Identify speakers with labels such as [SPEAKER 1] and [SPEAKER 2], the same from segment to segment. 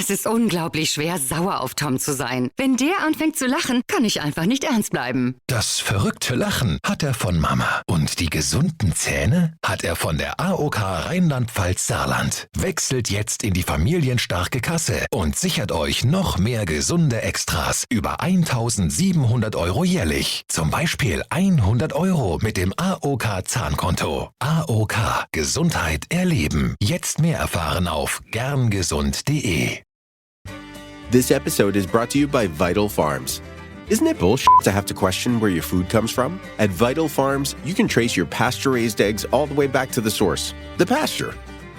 [SPEAKER 1] Es ist unglaublich schwer, sauer auf Tom zu sein. Wenn der anfängt zu lachen, kann ich einfach nicht ernst bleiben.
[SPEAKER 2] Das verrückte Lachen hat er von Mama. Und die gesunden Zähne hat er von der AOK Rheinland-Pfalz-Saarland. Wechselt jetzt in die familienstarke Kasse und sichert euch noch mehr gesunde Extras über 1.700 € jährlich. Zum Beispiel 100 € mit dem AOK Zahnkonto. AOK Gesundheit erleben. Jetzt mehr erfahren auf gerngesund.de.
[SPEAKER 3] This episode is brought to you by Vital Farms. Isn't it bullshit to have to question where your food comes from? At Vital Farms, you can trace your pasture-raised eggs all the way back to the source, the pasture.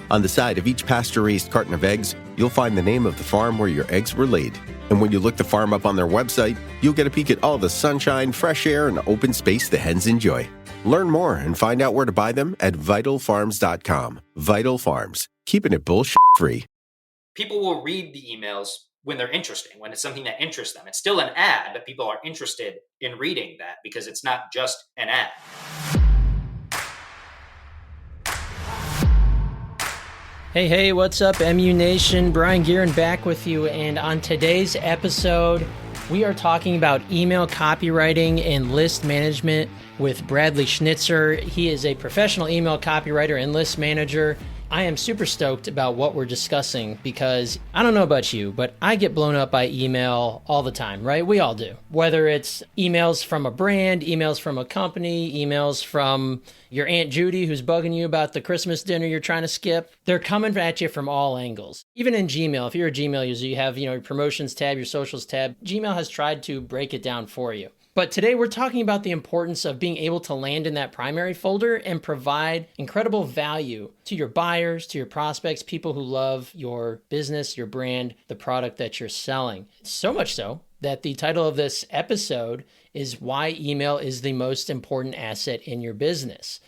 [SPEAKER 3] On the side of each pasture-raised carton of eggs, you'll find the name of the farm where your eggs were laid. And when you look the farm up on their website, you'll get a peek at all the sunshine, fresh air, and open space the hens enjoy. Learn more and find out where to buy them at vitalfarms.com. Vital Farms, keeping it bullshit-free.
[SPEAKER 4] People will read the emails when they're interesting, when it's something that interests them. It's still an ad, but people are interested in reading that because it's not just an ad.
[SPEAKER 5] Hey, what's up, MU Nation? Brian Guerin back with you, and on today's episode, we are talking about email copywriting and list management with Bradley Schnitzer. He is a professional email copywriter and list manager. I am super stoked about what we're discussing because I don't know about you, but I get blown up by email all the time, right? We all do. Whether it's emails from a brand, emails from a company, emails from your Aunt Judy who's bugging you about the Christmas dinner you're trying to skip. They're coming at you from all angles. Even in Gmail, if you're a Gmail user, you have, your promotions tab, your socials tab. Gmail has tried to break it down for you. But today we're talking about the importance of being able to land in that primary folder and provide incredible value to your buyers, to your prospects, people who love your business, your brand, the product that you're selling. So much so that the title of this episode is Why Email is the Most Important Asset in Your Business.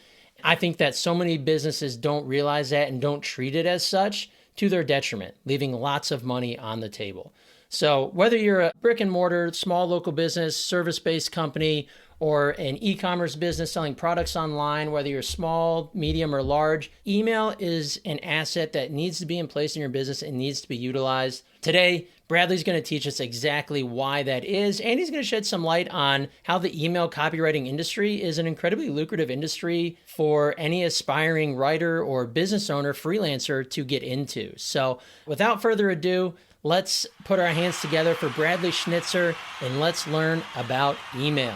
[SPEAKER 5] I think that so many businesses don't realize that and don't treat it as such, to their detriment, leaving lots of money on the table. So whether you're a brick and mortar, small local business, service-based company, or an e-commerce business selling products online, whether you're small, medium, or large, email is an asset that needs to be in place in your business and needs to be utilized. Today, Bradley's going to teach us exactly why that is, and he's going to shed some light on how the email copywriting industry is an incredibly lucrative industry for any aspiring writer or business owner, freelancer to get into. So without further ado, let's put our hands together for Bradley Schnitzer and let's learn about email.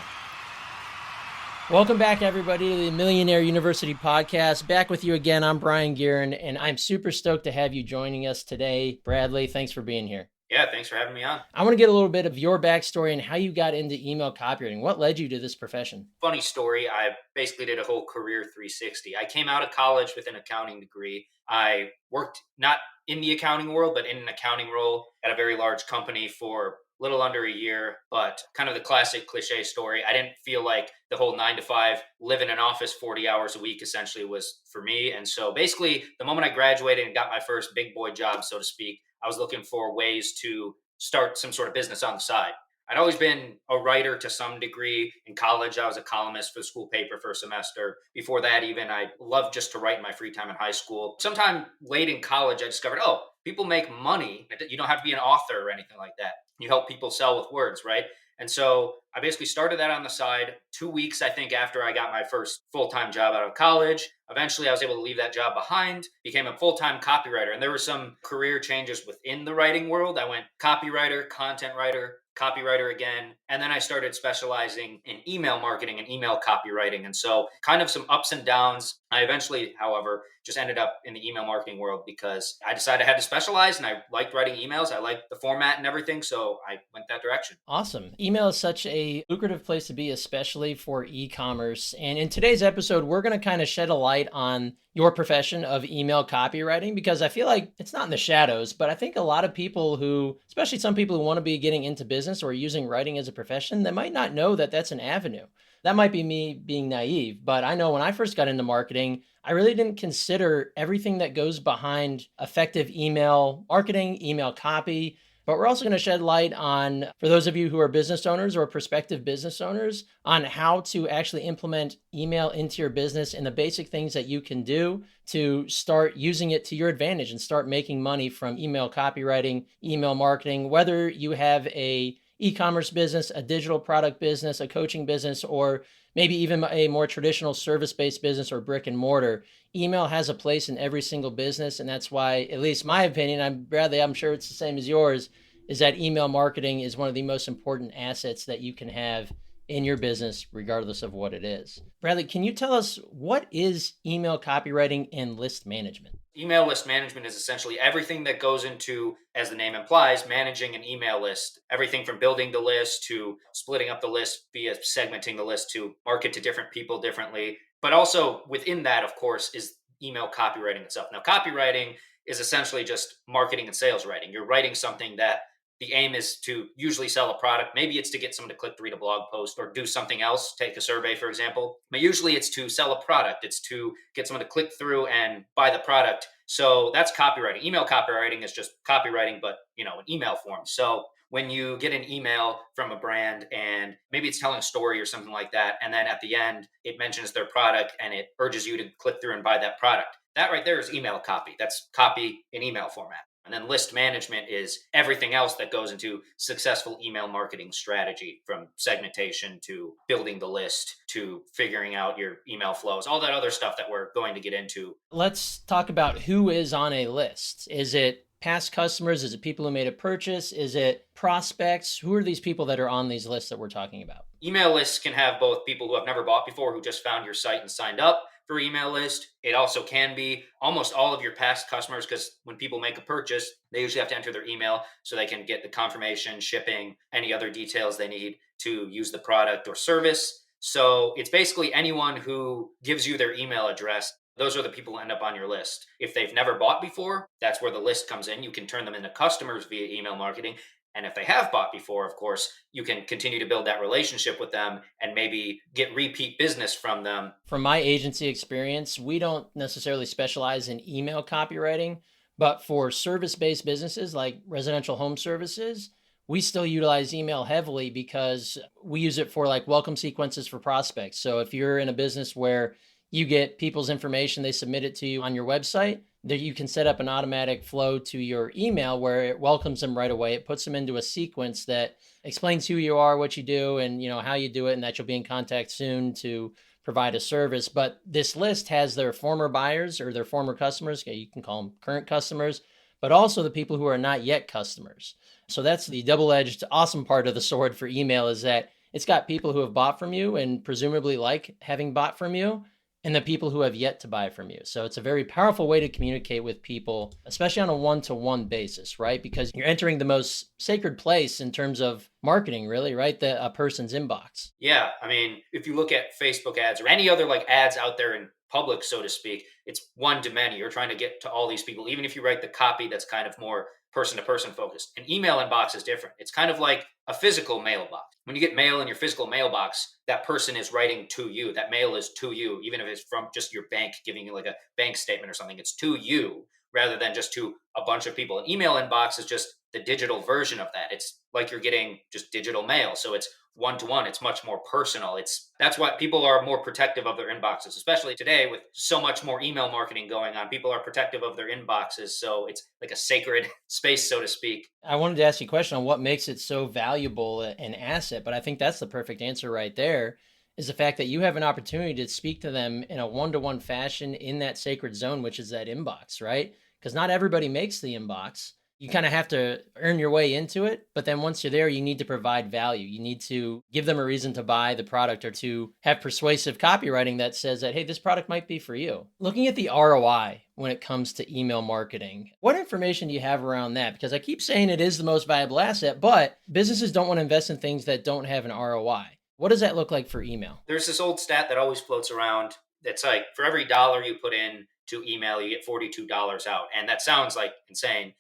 [SPEAKER 5] Welcome back, everybody, to the Millionaire University podcast. Back with you again. I'm Brian Guerin, and I'm super stoked to have you joining us today. Bradley, thanks for being here.
[SPEAKER 4] Yeah, thanks for having me on.
[SPEAKER 5] I want to get a little bit of your backstory and how you got into email copywriting. What led you to this profession?
[SPEAKER 4] Funny story. I basically did a whole career 360. I came out of college with an accounting degree. I worked not in the accounting world, but in an accounting role at a very large company for a little under a year. But kind of the classic cliche story. I didn't feel like the whole 9 to 5, live in an office 40 hours a week essentially was for me. And so basically the moment I graduated and got my first big boy job, so to speak, I was looking for ways to start some sort of business on the side. I'd always been a writer to some degree. In college, I was a columnist for the school paper for a semester. Before that, even, I loved just to write in my free time in high school. Sometime late in college, I discovered, people make money. You don't have to be an author or anything like that. You help people sell with words, right? And so I basically started that on the side 2 weeks, I think, after I got my first full-time job out of college. Eventually, I was able to leave that job behind, became a full-time copywriter. And there were some career changes within the writing world. I went copywriter, content writer, copywriter again. And then I started specializing in email marketing and email copywriting. And so kind of some ups and downs. I eventually, however, just ended up in the email marketing world because I decided I had to specialize and I liked writing emails. I liked the format and everything. So I went that direction.
[SPEAKER 5] Awesome. Email is such a lucrative place to be, especially for e-commerce. And in today's episode, we're going to kind of shed a light on your profession of email copywriting, because I feel like it's not in the shadows, but I think a lot of people who, especially some people who want to be getting into business or using writing as a profession, they might not know that that's an avenue. That might be me being naive, but I know when I first got into marketing, I really didn't consider everything that goes behind effective email marketing, email copy. But we're also going to shed light on, for those of you who are business owners or prospective business owners, on how to actually implement email into your business and the basic things that you can do to start using it to your advantage and start making money from email copywriting, email marketing, whether you have a e-commerce business, a digital product business, a coaching business, or maybe even a more traditional service-based business or brick and mortar. Email has a place in every single business. And that's why, at least my opinion, Bradley, I'm sure it's the same as yours, is that email marketing is one of the most important assets that you can have in your business, regardless of what it is. Bradley, can you tell us what is email copywriting and list management?
[SPEAKER 4] Email list management is essentially everything that goes into, as the name implies, managing an email list. Everything from building the list to splitting up the list via segmenting the list to market to different people differently. But also within that, of course, is email copywriting itself. Now, copywriting is essentially just marketing and sales writing. You're writing something that the aim is to usually sell a product. Maybe it's to get someone to click to read a blog post or do something else, take a survey, for example. But usually it's to sell a product. It's to get someone to click through and buy the product. So that's copywriting. Email copywriting is just copywriting, but in email form. So when you get an email from a brand and maybe it's telling a story or something like that, and then at the end it mentions their product and it urges you to click through and buy that product, that right there is email copy. That's copy in email format. And then list management is everything else that goes into successful email marketing strategy, from segmentation to building the list to figuring out your email flows, all that other stuff that we're going to get into.
[SPEAKER 5] Let's talk about who is on a list. Is it past customers? Is it people who made a purchase? Is it prospects? Who are these people that are on these lists that we're talking about?
[SPEAKER 4] Email lists can have both people who have never bought before, who just found your site and signed up for email list. It also can be almost all of your past customers, because when people make a purchase, they usually have to enter their email so they can get the confirmation, shipping, any other details they need to use the product or service. So it's basically anyone who gives you their email address. Those are the people who end up on your list. If they've never bought before, that's where the list comes in. You can turn them into customers via email marketing. And if they have bought before, of course, you can continue to build that relationship with them and maybe get repeat business from them.
[SPEAKER 5] From my agency experience, we don't necessarily specialize in email copywriting, but for service-based businesses like residential home services, we still utilize email heavily because we use it for like welcome sequences for prospects. So if you're in a business where you get people's information, they submit it to you on your website, that you can set up an automatic flow to your email where it welcomes them right away. It puts them into a sequence that explains who you are, what you do, and how you do it, and that you'll be in contact soon to provide a service. But this list has their former buyers or their former customers. Okay, you can call them current customers, but also the people who are not yet customers. So that's the double-edged awesome part of the sword for email, is that it's got people who have bought from you and presumably like having bought from you, and the people who have yet to buy from you. So it's a very powerful way to communicate with people, especially on a one-to-one basis, right? Because you're entering the most sacred place in terms of marketing, really, right? A person's inbox.
[SPEAKER 4] Yeah. I mean, if you look at Facebook ads or any other like ads out there in public, so to speak, it's one to many. You're trying to get to all these people, even if you write the copy that's kind of more person to person focused. An email inbox is different. It's kind of like a physical mailbox. When you get mail in your physical mailbox, that person is writing to you. That mail is to you, even if it's from just your bank giving you like a bank statement or something. It's to you rather than just to a bunch of people. An email inbox is just the digital version of that. It's like you're getting just digital mail. So it's one-to-one. It's much more personal. That's why people are more protective of their inboxes, especially today with so much more email marketing going on. People are protective of their inboxes. So it's like a sacred space, so to speak.
[SPEAKER 5] I wanted to ask you a question on what makes it so valuable an asset, but I think that's the perfect answer right there, is the fact that you have an opportunity to speak to them in a one-to-one fashion in that sacred zone, which is that inbox, right? Because not everybody makes the inbox. You kind of have to earn your way into it. But then once you're there, you need to provide value. You need to give them a reason to buy the product, or to have persuasive copywriting that says that, hey, this product might be for you. Looking at the ROI when it comes to email marketing, what information do you have around that? Because I keep saying it is the most valuable asset, but businesses don't want to invest in things that don't have an ROI. What does that look like for email?
[SPEAKER 4] There's this old stat that always floats around. That's like, for every dollar you put in to email, you get $42 out. And that sounds like insane.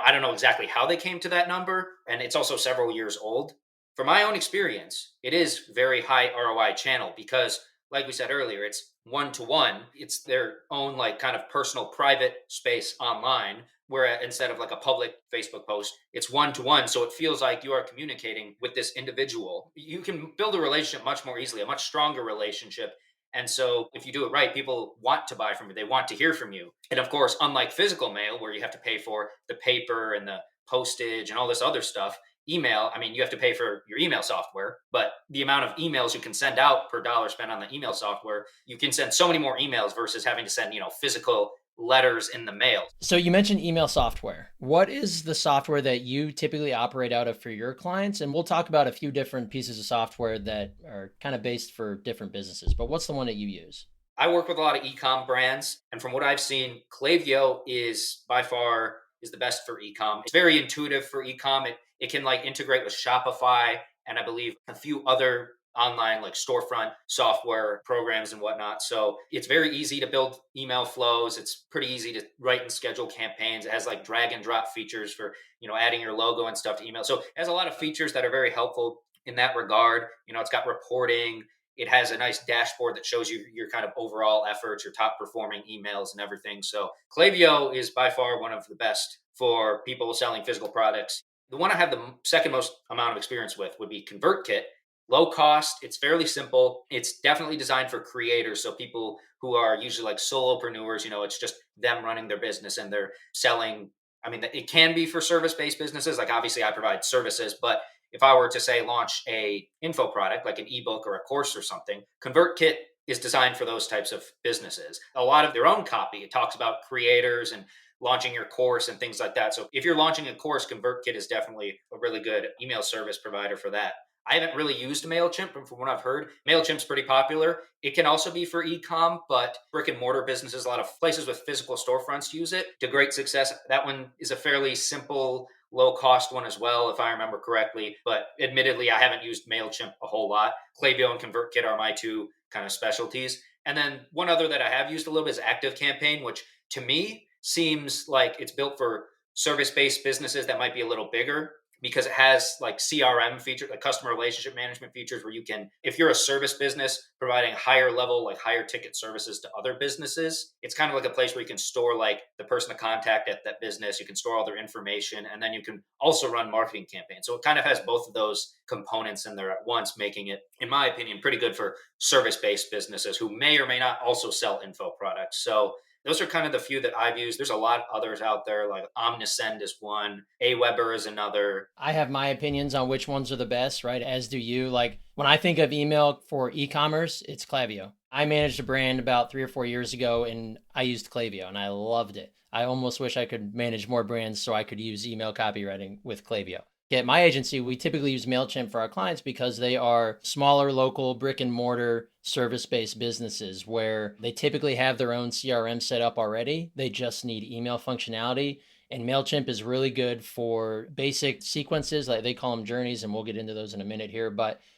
[SPEAKER 4] I don't know exactly how they came to that number, and it's also several years old. From my own experience, it is very high ROI channel because, like we said earlier, it's one-to-one. It's their own like kind of personal private space online where instead of like a public Facebook post, it's one to one. So it feels like you are communicating with this individual. You can build a relationship much more easily, a much stronger relationship. And so if you do it right, people want to buy from you. They want to hear from you. And of course, unlike physical mail, where you have to pay for the paper and the postage and all this other stuff, email, I mean, you have to pay for your email software, but the amount of emails you can send out per dollar spent on the email software, you can send so many more emails versus having to send, physical letters in the mail.
[SPEAKER 5] So you mentioned email software. What is the software that you typically operate out of for your clients? And we'll talk about a few different pieces of software that are kind of based for different businesses, but what's the one that you use?
[SPEAKER 4] I work with a lot of e-com brands, and from what I've seen, Klaviyo is by far is the best for e-com. It's very intuitive for e-com. It can like integrate with Shopify and I believe a few other online like storefront software programs and whatnot. So it's very easy to build email flows. It's pretty easy to write and schedule campaigns. It has like drag and drop features for, adding your logo and stuff to email. So it has a lot of features that are very helpful in that regard. It's got reporting. It has a nice dashboard that shows you your kind of overall efforts, your top performing emails and everything. So Klaviyo is by far one of the best for people selling physical products. The one I have the second most amount of experience with would be ConvertKit. Low cost, it's fairly simple. It's definitely designed for creators. So people who are usually like solopreneurs, it's just them running their business and they're selling. I mean, it can be for service-based businesses. Like obviously I provide services, but if I were to say launch a info product like an ebook or a course or something, ConvertKit is designed for those types of businesses. A lot of their own copy, it talks about creators and launching your course and things like that. So if you're launching a course, ConvertKit is definitely a really good email service provider for that. I haven't really used MailChimp, but from what I've heard, MailChimp's pretty popular. It can also be for e-com, but brick and mortar businesses, a lot of places with physical storefronts use it to great success. That one is a fairly simple, low cost one as well, if I remember correctly. But admittedly, I haven't used MailChimp a whole lot. Klaviyo and ConvertKit are my two kind of specialties. And then one other that I have used a little bit is ActiveCampaign, which to me seems like it's built for service-based businesses that might be a little bigger, because it has like CRM features, like customer relationship management features, where you can, if you're a service business providing higher level, like higher ticket services to other businesses, it's kind of like a place where you can store like the person to contact at that business. You can store all their information, and then you can also run marketing campaigns. So it kind of has both of those components in there at once, making it, in my opinion, pretty good for service-based businesses who may or may not also sell info products. So those are kind of the few that I've used. There's a lot of others out there, like Omnisend is one, Aweber is another.
[SPEAKER 5] I have my opinions on which ones are the best, right? As do you. Like when I think of email for e-commerce, it's Klaviyo. I managed a brand about 3 or 4 years ago and I used Klaviyo and I loved it. I almost wish I could manage more brands so I could use email copywriting with Klaviyo. At my agency, we typically use MailChimp for our clients because they are smaller, local, brick and mortar, service-based businesses where they typically have their own CRM set up already. They just need email functionality. And MailChimp is really good for basic sequences, like they call them journeys, and we'll get into those in a minute here,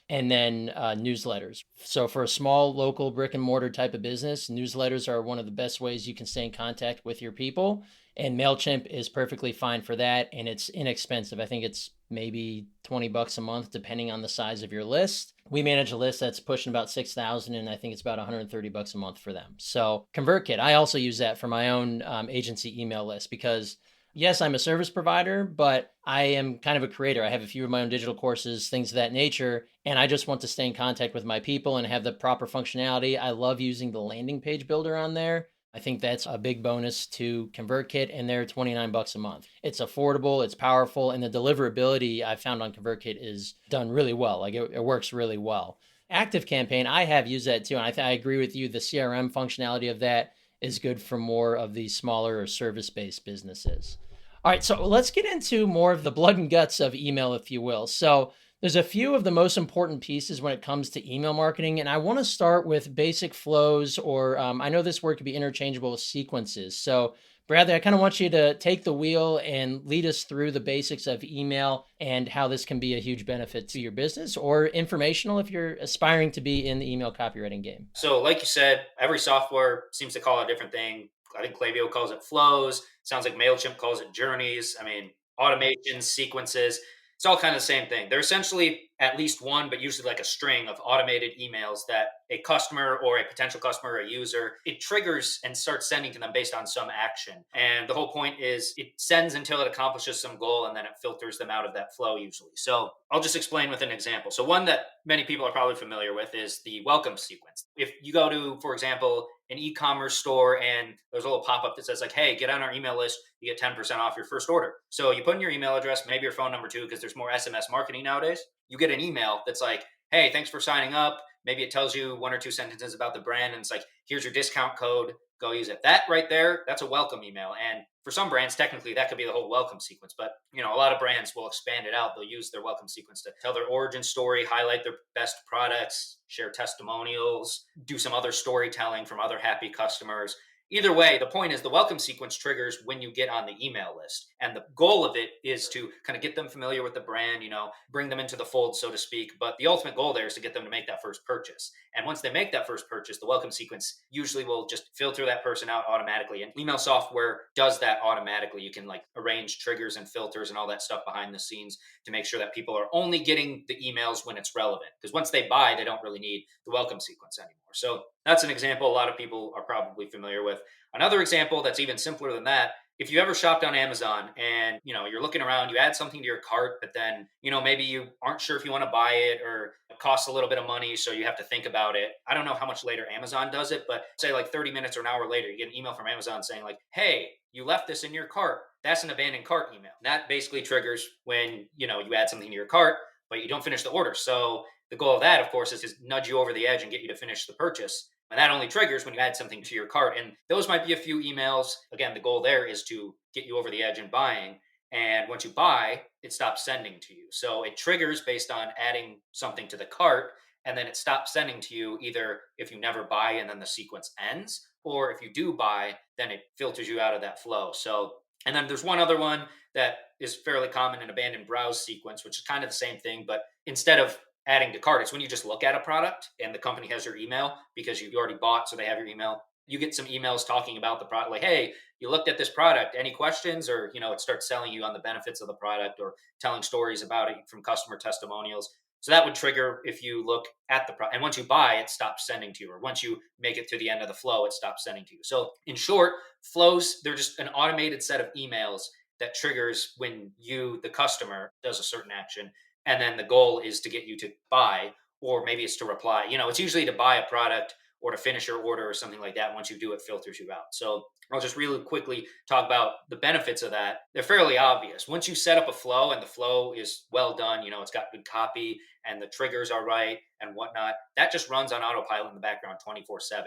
[SPEAKER 5] and then newsletters. So for a small, local, brick and mortar type of business, newsletters are one of the best ways you can stay in contact with your people. And MailChimp is perfectly fine for that. And it's inexpensive. I think it's maybe $20 a month, depending on the size of your list. We manage a list that's pushing about 6,000, and I think it's about $130 a month for them. So ConvertKit, I also use that for my own agency email list because yes, I'm a service provider, but I am kind of a creator. I have a few of my own digital courses, things of that nature, and I just want to stay in contact with my people and have the proper functionality. I love using the landing page builder on there. I think that's a big bonus to ConvertKit, and they're $29 a month. It's affordable, it's powerful, and the deliverability I found on ConvertKit is done really well. Like it works really well. ActiveCampaign, I have used that too, and I agree with you. The CRM functionality of that is good for more of these smaller or service-based businesses. All right, so let's get into more of the blood and guts of email, if you will. So there's a few of the most important pieces when it comes to email marketing, and I want to start with basic flows, or I know this word could be interchangeable with sequences. So Bradley, I kind of want you to take the wheel and lead us through the basics of email and how this can be a huge benefit to your business or informational if you're aspiring to be in the email copywriting game.
[SPEAKER 4] So like you said, every software seems to call it a different thing. I think Klaviyo calls it flows. Sounds like MailChimp calls it journeys. I mean, automations, sequences, it's all kind of the same thing. They're essentially at least one, but usually like a string of automated emails that a customer or a potential customer or a user, it triggers and starts sending to them based on some action. And the whole point is it sends until it accomplishes some goal, and then it filters them out of that flow usually. So I'll just explain with an example. So one that many people are probably familiar with is the welcome sequence. If you go to, for example, an e-commerce store and there's a little pop-up that says like, hey, get on our email list, you get 10% off your first order. So you put in your email address, maybe your phone number too, because there's more SMS marketing nowadays. You get an email that's like, hey, thanks for signing up. Maybe it tells you one or two sentences about the brand, and it's like, here's your discount code, go use it. That right there, that's a welcome email. And for some brands, technically that could be the whole welcome sequence, but a lot of brands will expand it out. They'll use their welcome sequence to tell their origin story, highlight their best products, share testimonials, do some other storytelling from other happy customers. Either way, the point is the welcome sequence triggers when you get on the email list. And the goal of it is to kind of get them familiar with the brand, bring them into the fold, so to speak. But the ultimate goal there is to get them to make that first purchase. And once they make that first purchase, the welcome sequence usually will just filter that person out automatically. And email software does that automatically. You can like arrange triggers and filters and all that stuff behind the scenes to make sure that people are only getting the emails when it's relevant. Because once they buy, they don't really need the welcome sequence anymore. So that's an example a lot of people are probably familiar with. Another example that's even simpler than that, if you ever shopped on Amazon and you're looking around, you add something to your cart, but then maybe you aren't sure if you want to buy it, or it costs a little bit of money, so you have to think about it. I don't know how much later Amazon does it, but say like 30 minutes or an hour later, you get an email from Amazon saying like, hey, you left this in your cart. That's an abandoned cart email. That basically triggers when you add something to your cart, but you don't finish the order. So the goal of that, of course, is to nudge you over the edge and get you to finish the purchase. And that only triggers when you add something to your cart. And those might be a few emails. Again, the goal there is to get you over the edge in buying. And once you buy, it stops sending to you. So it triggers based on adding something to the cart, and then it stops sending to you either if you never buy and then the sequence ends, or if you do buy, then it filters you out of that flow. So, and then there's one other one that is fairly common, an abandoned browse sequence, which is kind of the same thing, but instead of adding to cart, it's when you just look at a product and the company has your email because you've already bought, so they have your email. You get some emails talking about the product, like, hey, you looked at this product, any questions? Or, it starts selling you on the benefits of the product or telling stories about it from customer testimonials. So that would trigger if you look at the product. And once you buy, it stops sending to you. Or once you make it to the end of the flow, it stops sending to you. So in short, flows, they're just an automated set of emails that triggers when you, the customer, does a certain action. And then the goal is to get you to buy, or maybe it's to reply. It's usually to buy a product or to finish your order or something like that. Once you do, it filters you out. So I'll just really quickly talk about the benefits of that. They're fairly obvious. Once you set up a flow and the flow is well done, it's got good copy and the triggers are right and whatnot, that just runs on autopilot in the background 24/7.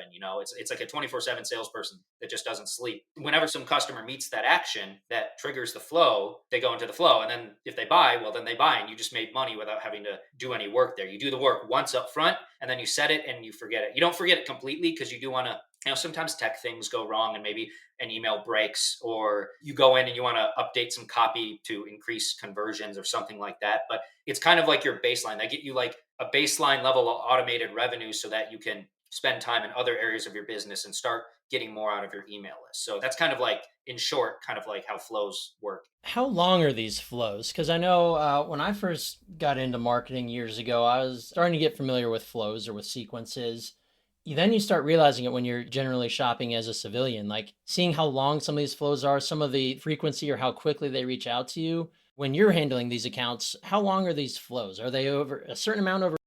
[SPEAKER 4] It's like a 24/7 salesperson that just doesn't sleep. Whenever some customer meets that action that triggers the flow, they go into the flow. And then if they buy, well, then they buy, and you just made money without having to do any work there. You do the work once up front, and then you set it and you forget it. You don't forget it completely, because you do want to, sometimes tech things go wrong and maybe an email breaks, or you go in and you want to update some copy to increase conversions or something like that. But it's kind of like your baseline. They get you like a baseline level of automated revenue so that you can spend time in other areas of your business and start getting more out of your email list. So that's kind of like, in short, kind of like how flows work.
[SPEAKER 5] How long are these flows? Because I know when I first got into marketing years ago, I was starting to get familiar with flows or with sequences. Then you start realizing it when you're generally shopping as a civilian, like seeing how long some of these flows are, some of the frequency, or how quickly they reach out to you. When you're handling these accounts, how long are these flows? Are they over a certain amount over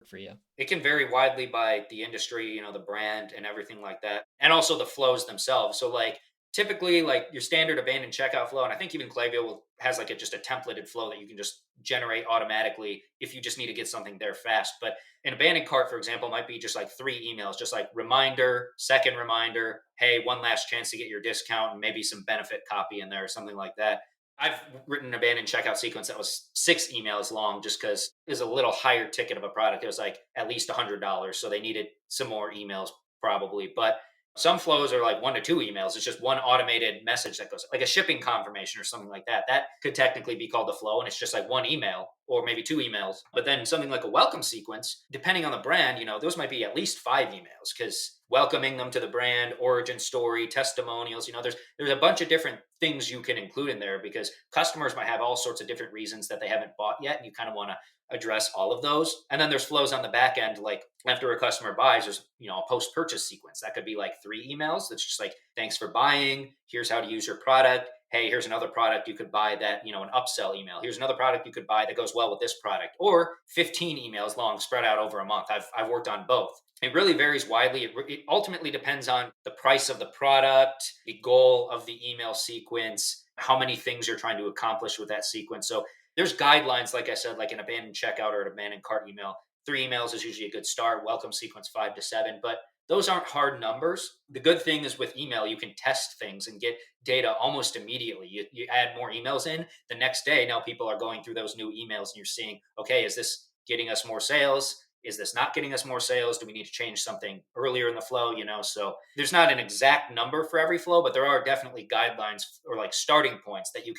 [SPEAKER 5] for you?
[SPEAKER 4] It can vary widely by the industry, the brand and everything like that. And also the flows themselves. So like typically like your standard abandoned checkout flow, and I think even Klaviyo has like just a templated flow that you can just generate automatically if you just need to get something there fast. But an abandoned cart, for example, might be just like 3 emails, just like reminder, second reminder, hey, one last chance to get your discount, and maybe some benefit copy in there or something like that. I've written an abandoned checkout sequence that was 6 emails long, just because it was a little higher ticket of a product. It was like at least $100. So they needed some more emails probably. But some flows are like 1 to 2 emails. It's just one automated message that goes, like a shipping confirmation or something like that. That could technically be called a flow, and it's just like 1 email or maybe 2 emails. But then something like a welcome sequence, depending on the brand, those might be at least 5 emails, because welcoming them to the brand, origin story, testimonials. There's a bunch of different things you can include in there because customers might have all sorts of different reasons that they haven't bought yet. And you kind of want to address all of those. And then there's flows on the back end, like after a customer buys, there's, a post-purchase sequence. That could be like 3 emails. That's just like, thanks for buying. Here's how to use your product. Hey, here's another product you could buy that, an upsell email. Here's another product you could buy that goes well with this product, or 15 emails long spread out over a month. I've worked on both. It really varies widely. It ultimately depends on the price of the product, the goal of the email sequence, how many things you're trying to accomplish with that sequence. So there's guidelines, like I said, like an abandoned checkout or an abandoned cart email. 3 emails is usually a good start. Welcome sequence 5 to 7, but those aren't hard numbers. The good thing is with email, you can test things and get data almost immediately. You add more emails in the next day. Now people are going through those new emails and you're seeing, okay, is this getting us more sales? Is this not getting us more sales? Do we need to change something earlier in the flow? So there's not an exact number for every flow, but there are definitely guidelines or like starting points that you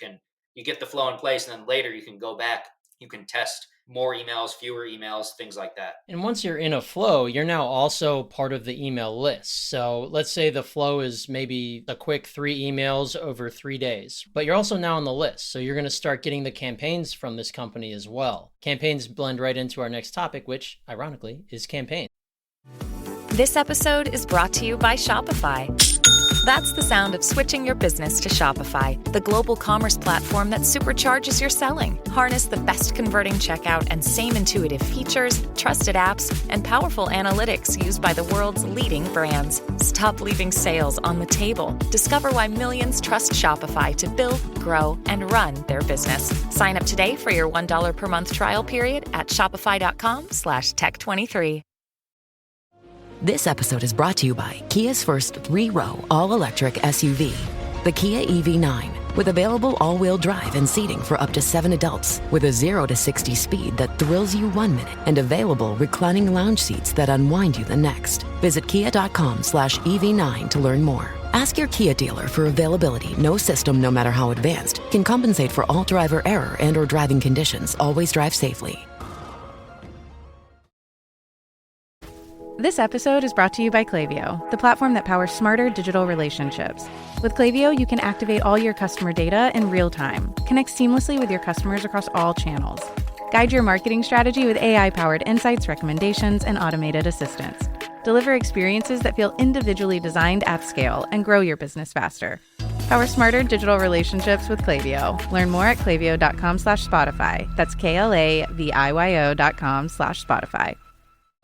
[SPEAKER 4] get the flow in place. And then later you can go back, you can test more emails, fewer emails, things like that.
[SPEAKER 5] And once you're in a flow, you're now also part of the email list. So let's say the flow is maybe a quick 3 emails over 3 days, but you're also now on the list. So you're going to start getting the campaigns from this company as well. Campaigns blend right into our next topic, which ironically is campaign.
[SPEAKER 6] This episode is brought to you by Shopify. That's the sound of switching your business to Shopify, the global commerce platform that supercharges your selling. Harness the best converting checkout and same intuitive features, trusted apps, and powerful analytics used by the world's leading brands. Stop leaving sales on the table. Discover why millions trust Shopify to build, grow, and run their business. Sign up today for your $1 per month trial period at shopify.com/tech23.
[SPEAKER 7] This episode is brought to you by Kia's first 3-row all-electric SUV, the Kia EV9, with available all-wheel drive and seating for up to 7 adults, with a 0 to 60 speed that thrills you 1 minute, and available reclining lounge seats that unwind you the next. Visit kia.com/EV9 to learn more. Ask your Kia dealer for availability. No system, no matter how advanced, can compensate for all driver error and or driving conditions. Always drive safely.
[SPEAKER 8] This episode is brought to you by Klaviyo, the platform that powers smarter digital relationships. With Klaviyo, you can activate all your customer data in real time, connect seamlessly with your customers across all channels, guide your marketing strategy with AI-powered insights, recommendations, and automated assistance, deliver experiences that feel individually designed at scale, and grow your business faster. Power smarter digital relationships with Klaviyo. Learn more at klaviyo.com/Spotify. That's KLAVIYO.com/Spotify.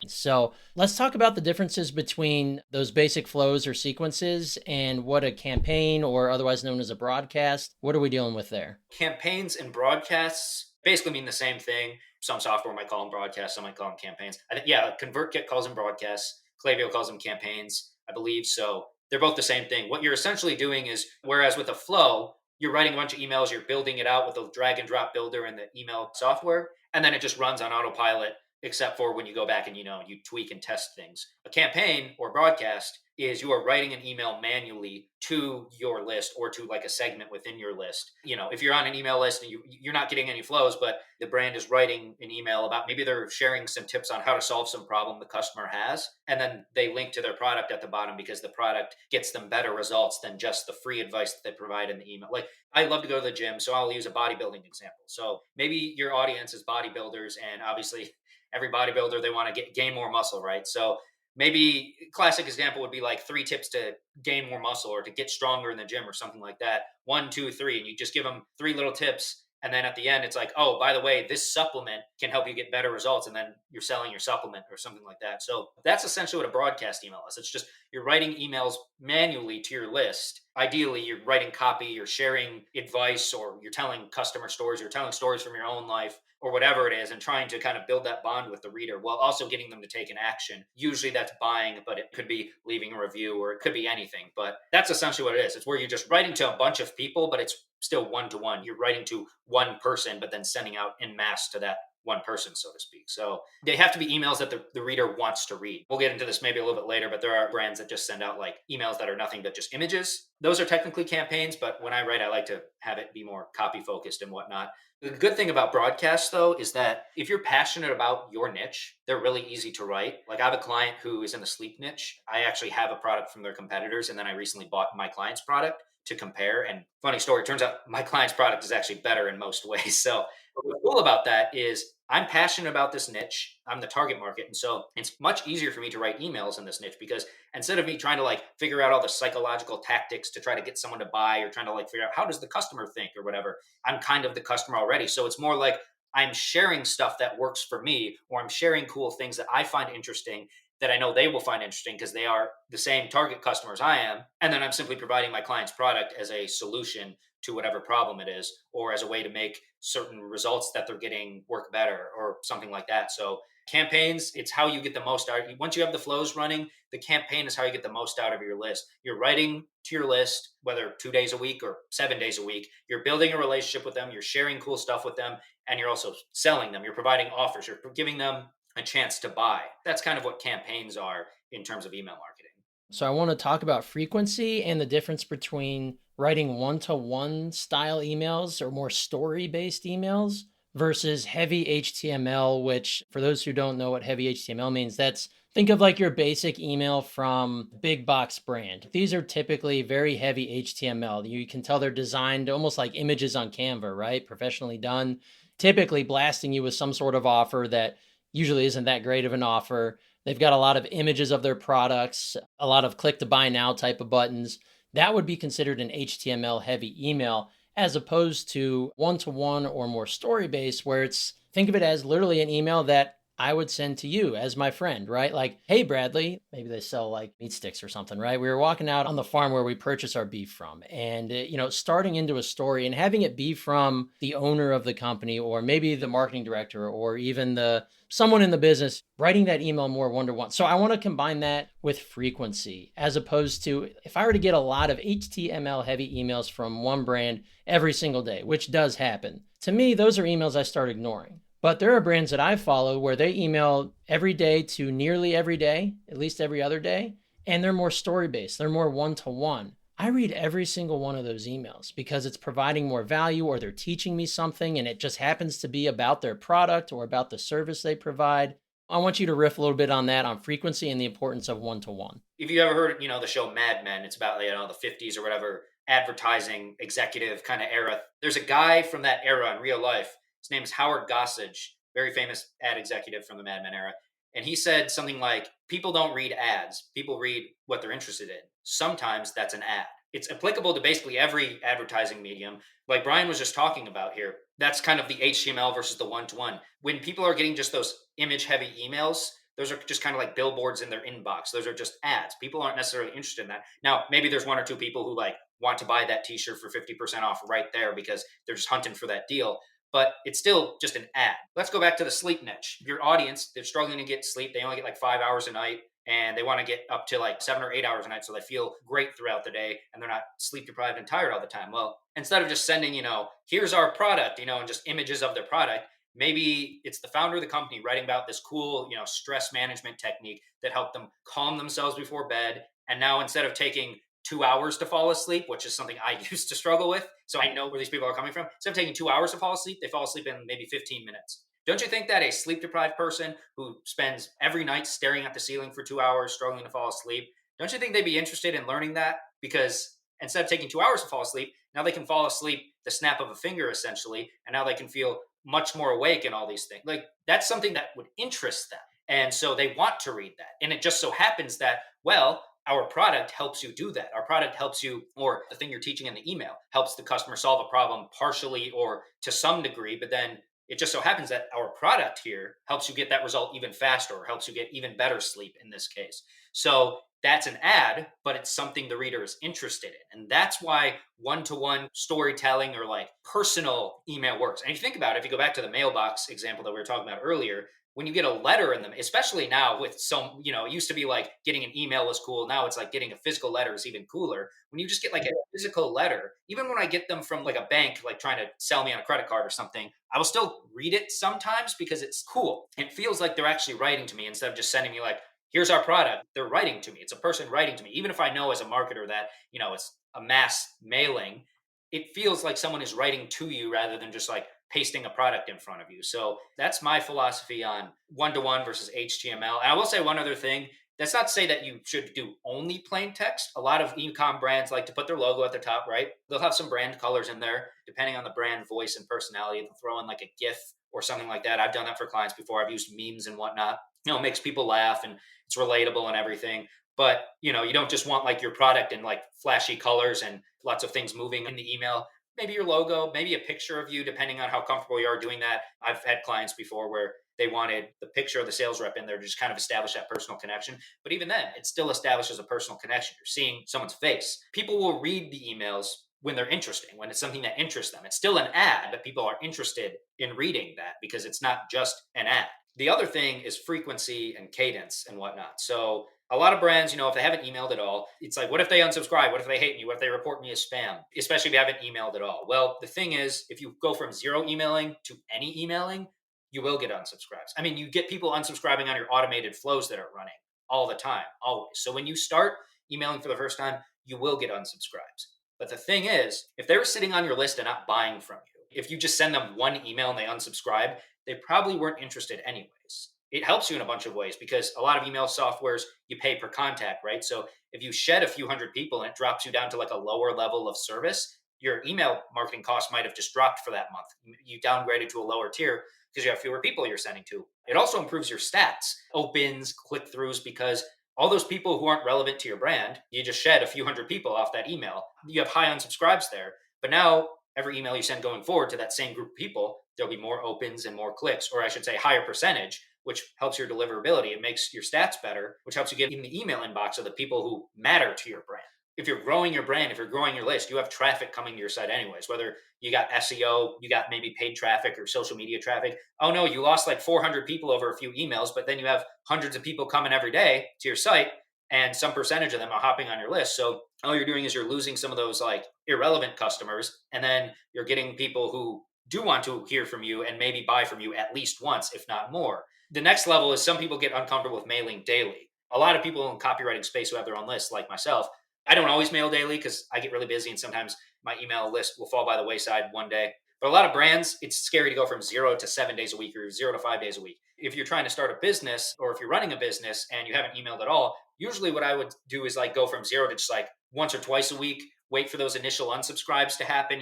[SPEAKER 5] So let's talk about the differences between those basic flows or sequences and what a campaign, or otherwise known as a broadcast. What are we dealing with there?
[SPEAKER 4] Campaigns and broadcasts basically mean the same thing. Some software might call them broadcasts, some might call them campaigns. I think, ConvertKit calls them broadcasts. Klaviyo calls them campaigns, I believe. So they're both the same thing. What you're essentially doing is, whereas with a flow, you're writing a bunch of emails, you're building it out with a drag and drop builder in the email software, and then it just runs on autopilot, except for when you go back and, you tweak and test things. A campaign or broadcast is you are writing an email manually to your list or to like a segment within your list. If you're on an email list and you're not getting any flows, but the brand is writing an email about, maybe they're sharing some tips on how to solve some problem the customer has, and then they link to their product at the bottom because the product gets them better results than just the free advice that they provide in the email. Like, I love to go to the gym, so I'll use a bodybuilding example. So maybe your audience is bodybuilders, and obviously every bodybuilder, they want to gain more muscle, right? So maybe classic example would be like 3 tips to gain more muscle or to get stronger in the gym or something like that. 1, 2, 3. And you just give them 3 little tips. And then at the end, it's like, oh, by the way, this supplement can help you get better results. And then you're selling your supplement or something like that. So that's essentially what a broadcast email is. It's just you're writing emails manually to your list. Ideally, you're writing copy, you're sharing advice, or you're telling customer stories, you're telling stories from your own life or whatever it is, and trying to kind of build that bond with the reader while also getting them to take an action. Usually that's buying, but it could be leaving a review or it could be anything. But that's essentially what it is. It's where you're just writing to a bunch of people, but it's still one-to-one. You're writing to one person, but then sending out en masse to that one person, so to speak. So they have to be emails that the reader wants to read. We'll get into this maybe a little bit later, but there are brands that just send out like emails that are nothing but just images. Those are technically campaigns, but when I write, I like to have it be more copy focused and whatnot. The good thing about broadcasts, though, is that if you're passionate about your niche, they're really easy to write. Like I have a client who is in the sleep niche. I actually have a product from their competitors, and then I recently bought my client's product to compare. And funny story, it turns out my client's product is actually better in most ways. So what's cool about that is I'm passionate about this niche. I'm the target market. And so it's much easier for me to write emails in this niche because instead of me trying to like figure out all the psychological tactics to try to get someone to buy or trying to like figure out how does the customer think or whatever, I'm kind of the customer already. So it's more like I'm sharing stuff that works for me, or I'm sharing cool things that I find interesting that I know they will find interesting because they are the same target customers I am. And then I'm simply providing my client's product as a solution to whatever problem it is, or as a way to make certain results that they're getting work better or something like that. So campaigns, it's how you get the most out. Once you have the flows running, the campaign is how you get the most out of your list. You're writing to your list, whether 2 days a week or 7 days a week. You're building a relationship with them. You're sharing cool stuff with them, and you're also selling them. You're providing offers. You're giving them a chance to buy. That's kind of what campaigns are in terms of email marketing.
[SPEAKER 5] So I want to talk about frequency and the difference between writing one-to-one style emails or more story-based emails versus heavy HTML, which for those who don't know what heavy HTML means, that's think of like your basic email from big box brand. These are typically very heavy HTML. You can tell they're designed almost like images on Canva, right? Professionally done, typically blasting you with some sort of offer that usually isn't that great of an offer. They've got a lot of images of their products, a lot of click to buy now type of buttons. That would be considered an HTML heavy email, as opposed to one-to-one or more story-based, where it's, think of it as literally an email that I would send to you as my friend, right? Like, hey, Bradley, maybe they sell like meat sticks or something, right? We were walking out on the farm where we purchase our beef from, and, starting into a story and having it be from the owner of the company, or maybe the marketing director, or even someone in the business, writing that email more one-to-one. So I want to combine that with frequency, as opposed to if I were to get a lot of HTML heavy emails from one brand every single day, which does happen. To me, those are emails I start ignoring. But there are brands that I follow where they email every day to nearly every day, at least every other day, and they're more story-based. They're more one-to-one. I read every single one of those emails because it's providing more value, or they're teaching me something and it just happens to be about their product or about the service they provide. I want you to riff a little bit on that, on frequency and the importance of one-to-one.
[SPEAKER 4] If you ever heard, the show Mad Men, it's about, the 50s or whatever, advertising executive kind of era. There's a guy from that era in real life. His name is Howard Gossage, very famous ad executive from the Mad Men era. And he said something like, people don't read ads. People read what they're interested in. Sometimes that's an ad. It's applicable to basically every advertising medium. Like Brian was just talking about here, that's kind of the HTML versus the one-to-one. When people are getting just those image-heavy emails, those are just kind of like billboards in their inbox. Those are just ads. People aren't necessarily interested in that. Now, maybe there's one or two people who want to buy that t-shirt for 50% off right there because they're just hunting for that deal. But it's still just an ad. Let's go back to the sleep niche. Your audience, they're struggling to get sleep. They only get like 5 hours a night, and they want to get up to like 7 or 8 hours a night so they feel great throughout the day and they're not sleep deprived and tired all the time. Well, instead of just sending, here's our product, and just images of their product, maybe it's the founder of the company writing about this cool, stress management technique that helped them calm themselves before bed. And now instead of taking 2 hours to fall asleep, which is something I used to struggle with, so I know where these people are coming from. Instead of taking 2 hours to fall asleep, they fall asleep in maybe 15 minutes. Don't you think that a sleep-deprived person who spends every night staring at the ceiling for 2 hours, struggling to fall asleep, don't you think they'd be interested in learning that? Because instead of taking 2 hours to fall asleep, now they can fall asleep the snap of a finger, essentially, and now they can feel much more awake and all these things. Like, that's something that would interest them. And so they want to read that. And it just so happens that, well, our product helps you do that. Our product helps you, or the thing you're teaching in the email helps the customer solve a problem partially or to some degree, but then it just so happens that our product here helps you get that result even faster, or helps you get even better sleep in this case. So that's an ad, but it's something the reader is interested in. And that's why one-to-one storytelling or like personal email works. And if you think about it, if you go back to the mailbox example that we were talking about earlier, when you get a letter in them, especially now with some, it used to be like getting an email was cool. Now it's like getting a physical letter is even cooler. When you just get like a physical letter, even when I get them from like a bank, like trying to sell me on a credit card or something, I will still read it sometimes because it's cool. It feels like they're actually writing to me instead of just sending me like, here's our product. They're writing to me. It's a person writing to me. Even if I know as a marketer that, it's a mass mailing, it feels like someone is writing to you rather than just like pasting a product in front of you. So that's my philosophy on one-to-one versus HTML. And I will say one other thing. That's not to say that you should do only plain text. A lot of e-com brands like to put their logo at the top, right? They'll have some brand colors in there, depending on the brand voice and personality. They'll throw in like a GIF or something like that. I've done that for clients before. I've used memes and whatnot. It makes people laugh and it's relatable and everything. But, you don't just want like your product in like flashy colors and lots of things moving in the email. Maybe your logo, maybe a picture of you, depending on how comfortable you are doing that. I've had clients before where they wanted the picture of the sales rep in there to just kind of establish that personal connection. But even then, it still establishes a personal connection. You're seeing someone's face. People will read the emails when they're interesting, when it's something that interests them. It's still an ad, but people are interested in reading that because it's not just an ad. The other thing is frequency and cadence and whatnot. So a lot of brands, if they haven't emailed at all, it's like, what if they unsubscribe? What if they hate me? What if they report me as spam? Especially if you haven't emailed at all. Well, the thing is, if you go from zero emailing to any emailing, you will get unsubscribes. I mean, you get people unsubscribing on your automated flows that are running all the time, always. So when you start emailing for the first time, you will get unsubscribes. But the thing is, if they were sitting on your list and not buying from you, if you just send them one email and they unsubscribe, they probably weren't interested anyways. It helps you in a bunch of ways because a lot of email softwares, you pay per contact, right? So if you shed a few hundred people and it drops you down to like a lower level of service, your email marketing cost might have just dropped for that month. You downgraded to a lower tier because you have fewer people you're sending to. It also improves your stats, opens, click-throughs, because all those people who aren't relevant to your brand, you just shed a few hundred people off that email. You have high unsubscribes there. But now every email you send going forward to that same group of people, there'll be more opens and more clicks, or I should say higher percentage, which helps your deliverability. It makes your stats better, which helps you get in the email inbox of the people who matter to your brand. If you're growing your brand, if you're growing your list, you have traffic coming to your site anyways, whether you got SEO, you got maybe paid traffic or social media traffic. Oh no, you lost like 400 people over a few emails, but then you have hundreds of people coming every day to your site and some percentage of them are hopping on your list. So all you're doing is you're losing some of those like irrelevant customers, and then you're getting people who do want to hear from you and maybe buy from you at least once, if not more. The next level is some people get uncomfortable with mailing daily. A lot of people in copywriting space who have their own lists, like myself, I don't always mail daily because I get really busy and sometimes my email list will fall by the wayside one day. But a lot of brands, it's scary to go from 0 to 7 days a week or 0 to 5 days a week. If you're trying to start a business or if you're running a business and you haven't emailed at all, usually what I would do is like go from 0 to just like once or twice a week, wait for those initial unsubscribes to happen,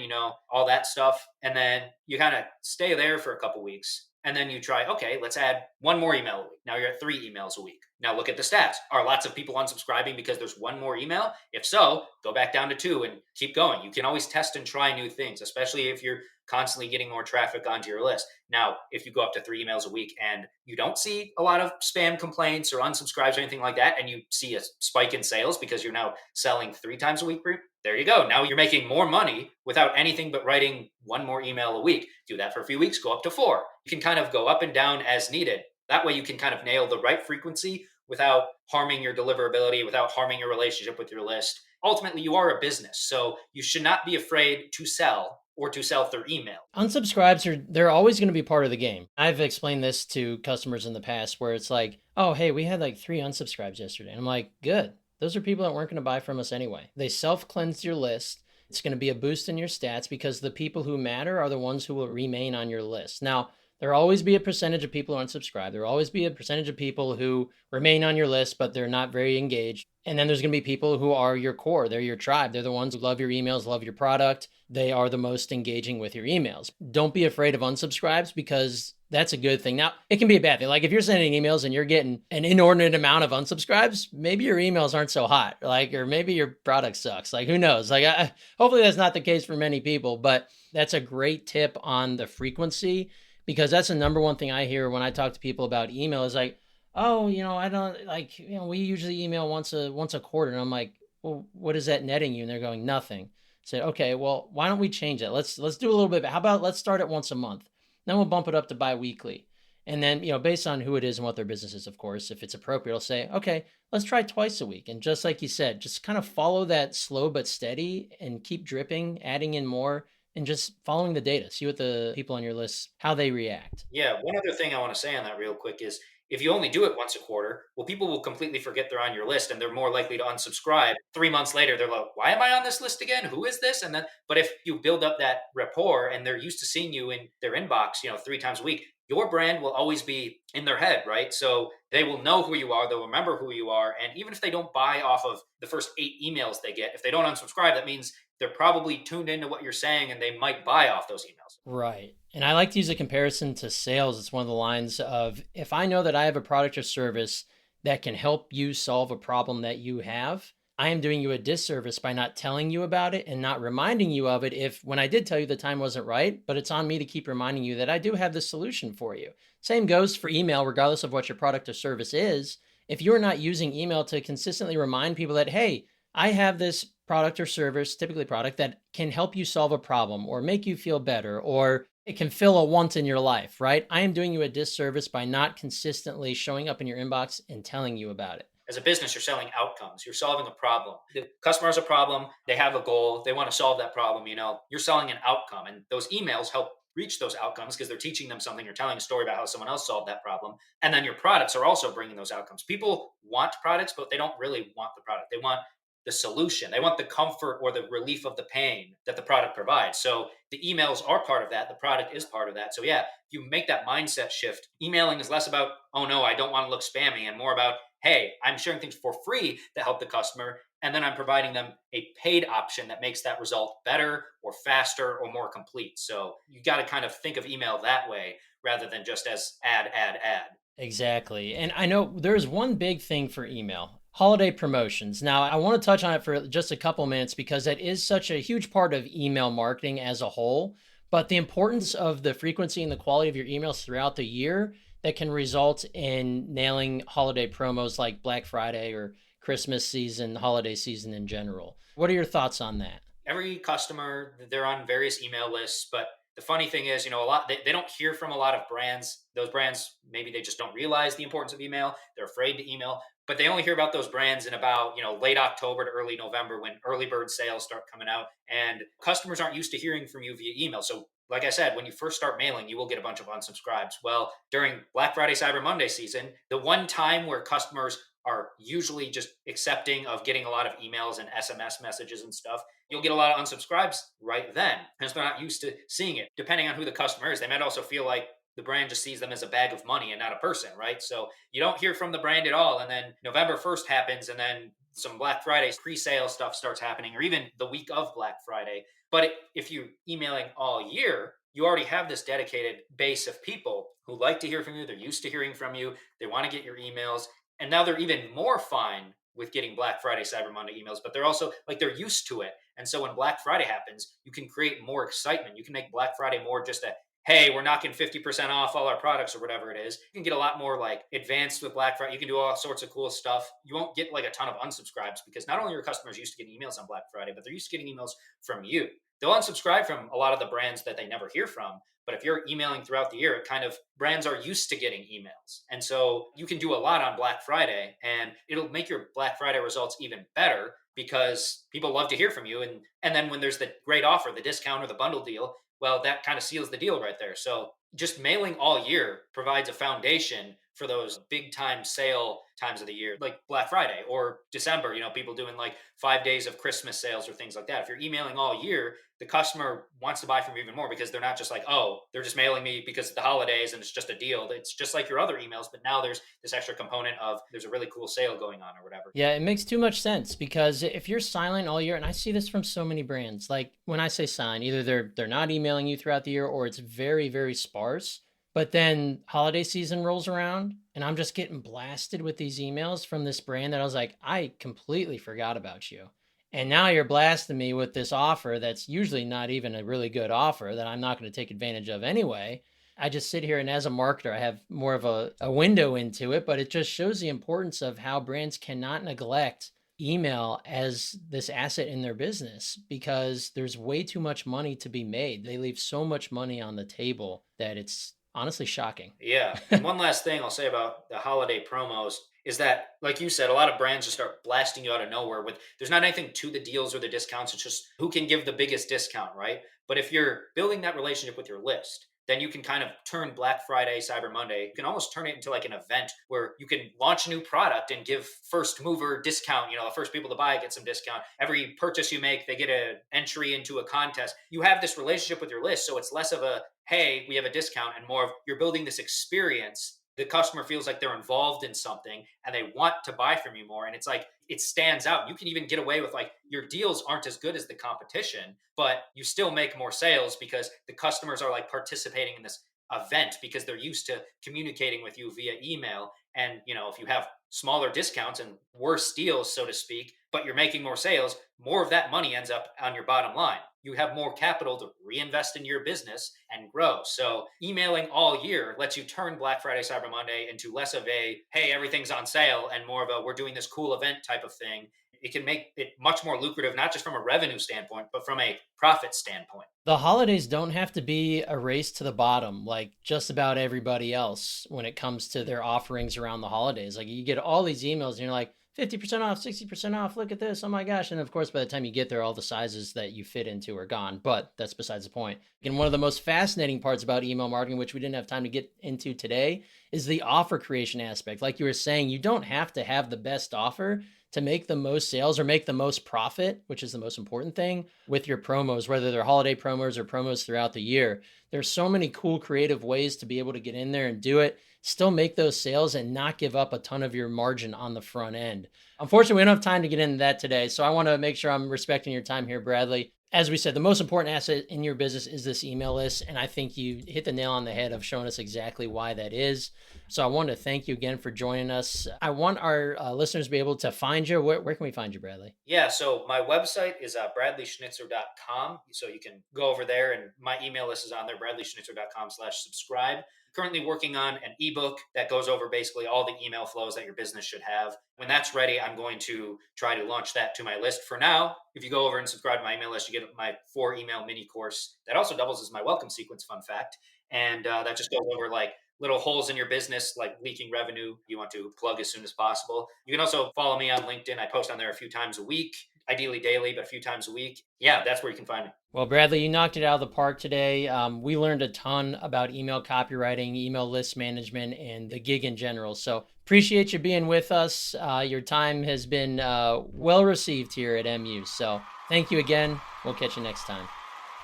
[SPEAKER 4] all that stuff. And then you kind of stay there for a couple weeks. And then you try, okay, let's add one more email a week. Now you're at 3 emails a week. Now look at the stats. Are lots of people unsubscribing because there's one more email? If so, go back down to 2 and keep going. You can always test and try new things, especially if you're constantly getting more traffic onto your list. Now, if you go up to 3 emails a week and you don't see a lot of spam complaints or unsubscribes or anything like that, and you see a spike in sales because you're now selling 3 times a week, there you go. Now you're making more money without anything but writing one more email a week. Do that for a few weeks, go up to 4. You can kind of go up and down as needed. That way you can kind of nail the right frequency without harming your deliverability, without harming your relationship with your list. Ultimately, you are a business, so you should not be afraid to sell or to sell through email.
[SPEAKER 5] Unsubscribes they're always going to be part of the game. I've explained this to customers in the past where it's like, oh, hey, we had like 3 unsubscribes yesterday. And I'm like, good. Those are people that weren't going to buy from us anyway. They self-cleansed your list. It's going to be a boost in your stats because the people who matter are the ones who will remain on your list. Now, there'll always be a percentage of people who unsubscribe. There'll always be a percentage of people who remain on your list, but they're not very engaged. And then there's going to be people who are your core. They're your tribe. They're the ones who love your emails, love your product. They are the most engaging with your emails. Don't be afraid of unsubscribes because that's a good thing. Now, it can be a bad thing. Like if you're sending emails and you're getting an inordinate amount of unsubscribes, maybe your emails aren't so hot, or maybe your product sucks. Who knows? Hopefully that's not the case for many people, but that's a great tip on the frequency because that's the number one thing I hear when I talk to people about email is like, oh, I don't like, we usually email once a quarter. And I'm like, well, what is that netting you? And they're going, nothing. I said, okay, well, why don't we change it? Let's do a little bit. How about let's start at once a month? Then we'll bump it up to bi-weekly. And then, based on who it is and what their business is, of course, if it's appropriate, I'll say, okay, let's try twice a week. And just like you said, just kind of follow that slow but steady and keep dripping, adding in more, and just following the data. See what the people on your list, how they react.
[SPEAKER 4] Yeah, one other thing I want to say on that real quick is if you only do it once a quarter, well, people will completely forget they're on your list and they're more likely to unsubscribe. 3 months later, they're like, why am I on this list again? Who is this? And then, but if you build up that rapport and they're used to seeing you in their inbox, 3 times a week, your brand will always be in their head, right? So they will know who you are, they'll remember who you are. And even if they don't buy off of the first 8 emails they get, if they don't unsubscribe, that means they're probably tuned into what you're saying and they might buy off those emails.
[SPEAKER 5] Right. And I like to use a comparison to sales. It's one of the lines of, if I know that I have a product or service that can help you solve a problem that you have, I am doing you a disservice by not telling you about it and not reminding you of it if when I did tell you the time wasn't right, but it's on me to keep reminding you that I do have the solution for you. Same goes for email, regardless of what your product or service is. If you're not using email to consistently remind people that, hey, I have this product or service, typically product, that can help you solve a problem or make you feel better, or it can fill a want in your life, right? I am doing you a disservice by not consistently showing up in your inbox and telling you about it.
[SPEAKER 4] As a business, you're selling outcomes. You're solving a problem. The customer has a problem. They have a goal. They want to solve that problem. You're selling an outcome, and those emails help reach those outcomes because they're teaching them something. You're telling a story about how someone else solved that problem. And then your products are also bringing those outcomes. People want products, but they don't really want the product. They want the solution. They want the comfort or the relief of the pain that the product provides. So the emails are part of that. The product is part of that. So yeah, if you make that mindset shift, emailing is less about, oh no, I don't want to look spammy, and more about, hey, I'm sharing things for free that help the customer. And then I'm providing them a paid option that makes that result better or faster or more complete. So you got to kind of think of email that way rather than just as ad, ad, ad.
[SPEAKER 5] Exactly. And I know there's one big thing for email: holiday promotions. Now, I want to touch on it for just a couple minutes because that is such a huge part of email marketing as a whole. But the importance of the frequency and the quality of your emails throughout the year that can result in nailing holiday promos like Black Friday or Christmas season, holiday season in general. What are your thoughts on that?
[SPEAKER 4] Every customer, they're on various email lists, but the funny thing is, a lot they don't hear from a lot of brands. Those brands, maybe they just don't realize the importance of email. They're afraid to email, but they only hear about those brands in about, late October to early November when early bird sales start coming out, and customers aren't used to hearing from you via email. So like I said, when you first start mailing, you will get a bunch of unsubscribes. Well, during Black Friday, Cyber Monday season, the one time where customers are usually just accepting of getting a lot of emails and SMS messages and stuff, you'll get a lot of unsubscribes right then because they're not used to seeing it. Depending on who the customer is, they might also feel like the brand just sees them as a bag of money and not a person, right? So you don't hear from the brand at all. And then November 1st happens, and then some Black Friday pre-sale stuff starts happening, or even the week of Black Friday. But if you're emailing all year, you already have this dedicated base of people who like to hear from you. They're used to hearing from you. They want to get your emails. And now they're even more fine with getting Black Friday, Cyber Monday emails, but they're also like, they're used to it. And so when Black Friday happens, you can create more excitement. You can make Black Friday more just a, hey, we're knocking 50% off all our products or whatever it is. You can get a lot more like advanced with Black Friday. You can do all sorts of cool stuff. You won't get like a ton of unsubscribes because not only are customers used to getting emails on Black Friday, but they're used to getting emails from you. They'll unsubscribe from a lot of the brands that they never hear from. But if you're emailing throughout the year, it kind of, brands are used to getting emails. And so you can do a lot on Black Friday, and it'll make your Black Friday results even better because people love to hear from you. And then when there's the great offer, the discount or the bundle deal, well, that kind of seals the deal right there. So just mailing all year provides a foundation for those big time sale times of the year, like Black Friday or December, people doing like 5 days of Christmas sales or things like that. If you're emailing all year, the customer wants to buy from you even more because they're not just like, oh, they're just mailing me because of the holidays and it's just a deal. It's just like your other emails, but now there's this extra component of there's a really cool sale going on or whatever.
[SPEAKER 5] Yeah, it makes too much sense because if you're silent all year, and I see this from so many brands, like when I say silent, either they're not emailing you throughout the year or it's very, very sparse. But then holiday season rolls around and I'm just getting blasted with these emails from this brand that I was like, I completely forgot about you. And now you're blasting me with this offer that's usually not even a really good offer that I'm not going to take advantage of anyway. I just sit here and as a marketer, I have more of a window into it, but it just shows the importance of how brands cannot neglect email as this asset in their business because there's way too much money to be made. They leave so much money on the table that it's honestly shocking.
[SPEAKER 4] Yeah. And one last thing I'll say about the holiday promos is that, like you said, a lot of brands just start blasting you out of nowhere with there's not anything to the deals or the discounts. It's just who can give the biggest discount, right? But if you're building that relationship with your list, then you can kind of turn Black Friday, Cyber Monday, you can almost turn it into like an event where you can launch a new product and give first mover discount. The first people to buy get some discount. Every purchase you make, they get an entry into a contest. You have this relationship with your list. So it's less of a, hey, we have a discount, and more of you're building this experience. The customer feels like they're involved in something and they want to buy from you more. And it's like, it stands out. You can even get away with like your deals aren't as good as the competition, but you still make more sales because the customers are like participating in this event because they're used to communicating with you via email. And, if you have smaller discounts and worse deals, so to speak, but you're making more sales, more of that money ends up on your bottom line. You have more capital to reinvest in your business and grow. So emailing all year lets you turn Black Friday, Cyber Monday into less of a, hey, everything's on sale, and more of a, we're doing this cool event type of thing. It can make it much more lucrative, not just from a revenue standpoint, but from a profit standpoint.
[SPEAKER 5] The holidays don't have to be a race to the bottom like just about everybody else when it comes to their offerings around the holidays. Like you get all these emails and you're like, 50% off, 60% off, look at this, oh my gosh. And of course, by the time you get there, all the sizes that you fit into are gone, but that's besides the point. And one of the most fascinating parts about email marketing, which we didn't have time to get into today, is the offer creation aspect. Like you were saying, you don't have to have the best offer to make the most sales or make the most profit, which is the most important thing with your promos, whether they're holiday promos or promos throughout the year. There's so many cool creative ways to be able to get in there and do it, still make those sales and not give up a ton of your margin on the front end. Unfortunately, we don't have time to get into that today, so I want to make sure I'm respecting your time here, Bradley. As we said, the most important asset in your business is this email list, and I think you hit the nail on the head of showing us exactly why that is. So I want to thank you again for joining us. I want our listeners to be able to find you. Where can we find you, Bradley?
[SPEAKER 4] Yeah, so my website is bradleyschnitzer.com. So you can go over there, and my email list is on there, bradleyschnitzer.com/subscribe. Currently working on an ebook that goes over basically all the email flows that your business should have. When that's ready, I'm going to try to launch that to my list. For now, if you go over and subscribe to my email list, you get my 4 email mini course that also doubles as my welcome sequence, fun fact. And that just goes over like little holes in your business, like leaking revenue you want to plug as soon as possible. You can also follow me on LinkedIn. I post on there a few times a week, ideally daily, but a few times a week. Yeah, that's where you can find me.
[SPEAKER 5] Well, Bradley, you knocked it out of the park today. We learned a ton about email copywriting, email list management, and the gig in general. So appreciate you being with us. Your time has been well received here at MU. So thank you again. We'll catch you next time.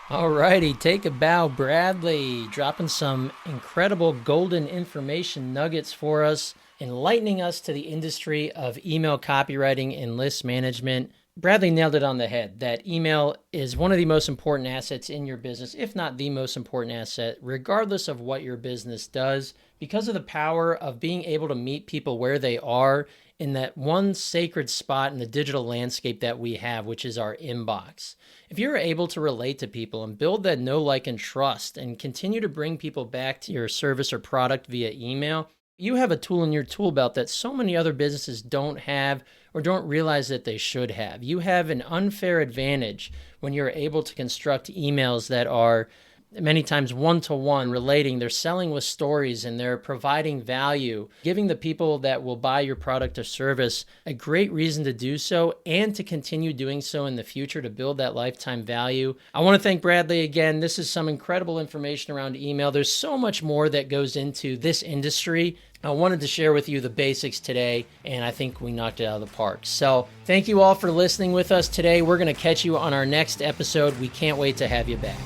[SPEAKER 5] All righty, take a bow, Bradley, dropping some incredible golden information nuggets for us, enlightening us to the industry of email copywriting and list management. Bradley nailed it on the head that email is one of the most important assets in your business, if not the most important asset, regardless of what your business does, because of the power of being able to meet people where they are in that one sacred spot in the digital landscape that we have, which is our inbox. If you're able to relate to people and build that know, like, and trust and continue to bring people back to your service or product via email, you have a tool in your tool belt that so many other businesses don't have or don't realize that they should have. You have an unfair advantage when you're able to construct emails that are many times one-to-one relating. They're selling with stories and they're providing value, giving the people that will buy your product or service a great reason to do so and to continue doing so in the future to build that lifetime value. I want to thank Bradley again. This is some incredible information around email. There's so much more that goes into this industry. I wanted to share with you the basics today, and I think we knocked it out of the park. So thank you all for listening with us today. We're going to catch you on our next episode. We can't wait to have you back.